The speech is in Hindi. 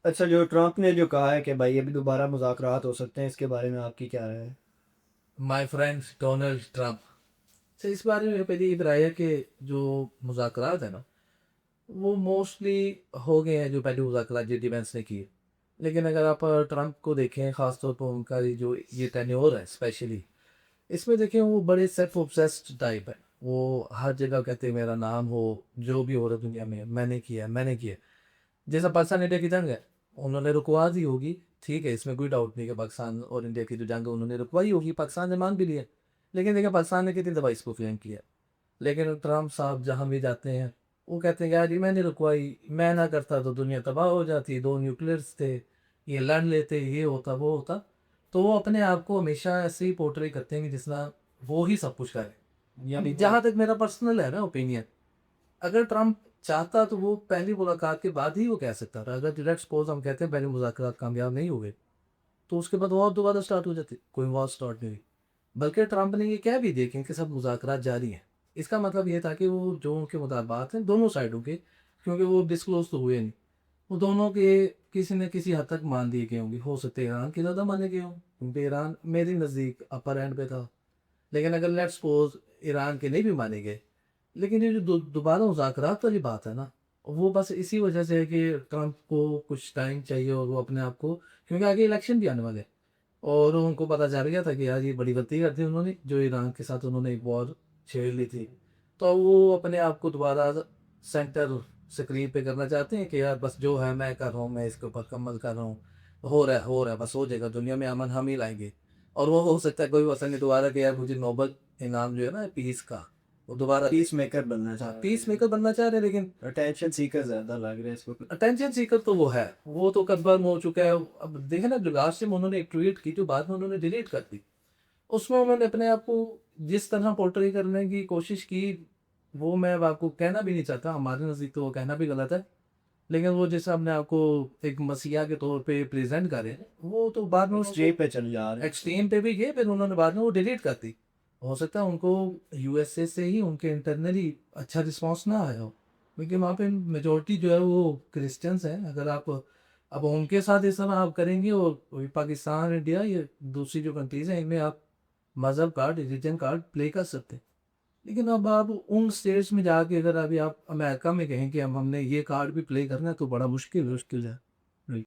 अच्छा, जो ट्रंप ने जो कहा है कि भाई अभी दोबारा मुज़ाकरात हो सकते हैं, इसके बारे में आपकी क्या राय है? माय फ्रेंड डोनाल्ड ट्रंप से इस बारे में पहले ये राय है कि जो मुज़ाकरात है ना, वो मोस्टली हो गए हैं जो पहले मुज़ाकरात जे डिफेंस ने किए। लेकिन अगर आप ट्रंप को देखें, ख़ास तौर पर उनका ये टेन्योर है स्पेशली, इसमें देखें वो बड़े सेल्फ ऑब्सेस्ड टाइप है। वो हर जगह कहते हैं मेरा नाम हो, जो भी हो रहा है दुनिया में मैंने किया मैंने किया। जैसा पाकिस्तान इंडिया की जंग है, उन्होंने रुकवा दी होगी, ठीक है, इसमें कोई डाउट नहीं कि पाकिस्तान और इंडिया की जो जंग है उन्होंने रुकवाई होगी, पाकिस्तान ने मान भी लिया। लेकिन देखिए पाकिस्तान ने कितनी दफ़ा इसको फ्रेम किया। लेकिन ट्रम्प साहब जहाँ भी जाते हैं, वो कहते हैं यार ये मैंने रुकवाई, मैं ना करता तो दुनिया तबाह हो जाती, दो न्यूक्लियर्स थे, ये लड़ लेते, ये होता वो होता। तो वो अपने आप को हमेशा ऐसे ही पोर्ट्रे करते हैं कि जिस तरह वो ही सब कुछ करे। यानी जहाँ तक मेरा पर्सनल है ना ओपिनियन, अगर ट्रम्प चाहता तो वो पहली मुलाकात के बाद ही वो कह सकता था। अगर डायरेक्ट सपोज हम कहते हैं पहले मुज़ाकरात कामयाब नहीं हुए, तो उसके बाद वॉर दोबारा स्टार्ट हो जाती, कोई वॉर स्टार्ट नहीं हुई। बल्कि ट्रंप ने ये कह भी दिया कि इनके सब मुज़ाकरात जारी हैं। इसका मतलब ये था कि वो जो उनके मुतालबात हैं दोनों साइडों के, क्योंकि वो डिस्क्लोज़ तो हुए नहीं, वो दोनों के किसी न किसी हद तक मान दिए गए होंगे। हो सकता है ईरान के ज़्यादा माने गए हों, क्योंकि ईरान मेरे नज़दीक अपर एंड पे था। लेकिन अगर लेट्स सपोज़ ईरान के नहीं भी माने गए, लेकिन ये जो दोबारा मुज़ाकरात वाली बात है ना, वो बस इसी वजह से है कि ट्रंप को कुछ टाइम चाहिए और वो अपने आप को, क्योंकि आगे इलेक्शन भी आने वाले हैं। और उनको पता चल गया था कि यार ये बड़ी गलती कर दी उन्होंने, जो ईरान के साथ उन्होंने एक वॉर छेड़ ली थी। तो वो अपने आप को दोबारा सेंटर स्क्रीन पे करना चाहते हैं कि यार बस जो है मैं कर रहा हूँ, मैं इसके ऊपर कमल कर रहा हूँ, हो रहा है, बस हो जाएगा, दुनिया में अमन हम ही लाएंगे। और वो हो सकता है कोई वसन नहीं दोबारा कि यार मुझे नोबल इनाम जो है ना पीस का, वो दोबारा पीस मेकर बनना हाँ चाह रहे पीस हैं। मेकर बनना चाह रहे हैं। लेकिन अटेंशन सीकर ज़्यादा लग रहा है इसको। अटेंशन सीकर तो वो है, वो तो कन्फर्म हो चुका है। अब देखे ना, जो लास्ट टाइम उन्होंने एक ट्वीट की जो बाद में उन्होंने डिलीट कर दी, उसमें उन्होंने अपने आप को जिस तरह पोर्ट्रे करने की कोशिश की, वो मैं अब आपको कहना भी नहीं चाहता, हमारे नज़दीक तो वो कहना भी गलत है। लेकिन वो जैसे अपने आप को एक मसीहा के तौर पे प्रेजेंट करे, वो तो बाद में एक्सट्रीम उनको पे चल जा रहे हैं। एक्सट्रीम पे भी गए, फिर उन्होंने बाद में वो डिलीट कर दी। हो सकता है उनको यूएसए से ही उनके इंटरनली अच्छा रिस्पॉन्स ना आया हो, क्योंकि वहाँ पे मेजोरिटी जो है वो क्रिश्चियंस हैं। अगर आप अब उनके साथ इस तरह आप करेंगे, और वही पाकिस्तान इंडिया ये दूसरी जो कंट्रीज हैं, इनमें आप मज़हब कार्ड रिलीजन कार्ड प्ले कर सकते हैं। लेकिन अब आप उन स्टेट्स में जाके अगर अभी आप अमेरिका में कहें कि हम हमने ये कार्ड भी प्ले करना है, तो बड़ा मुश्किल है।